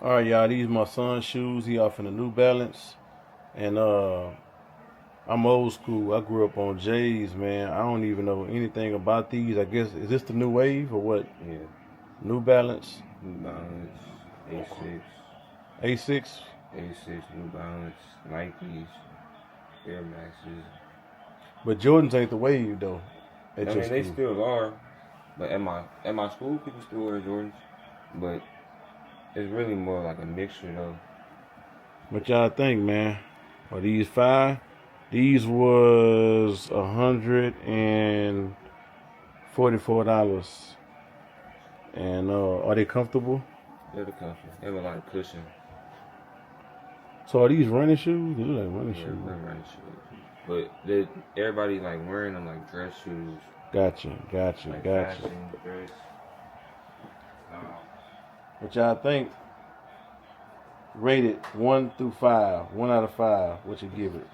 All right, y'all. These my son's shoes. He off in the New Balance, and I'm old school. I grew up on J's, man. I don't even know anything about these. I guess is this the new wave or what? Yeah. New Balance, New Balance, A6, A6. A6, New Balance, Nikes, Air Maxes. But Jordans ain't the wave though. At I your mean, they school. still are, but at my school, people still wear Jordans, but it's really more like a mixture though. What y'all think, man? Are these fire? These was $144. And are they comfortable? They're the comfort. They have a lot of cushion. So are these running shoes? They look like running Yeah, shoes. they're running shoes. But everybody like wearing them like dress shoes. Gotcha. Like fashion, dress. What y'all think? Rated 1 through 5. 1 out of 5. What you give it?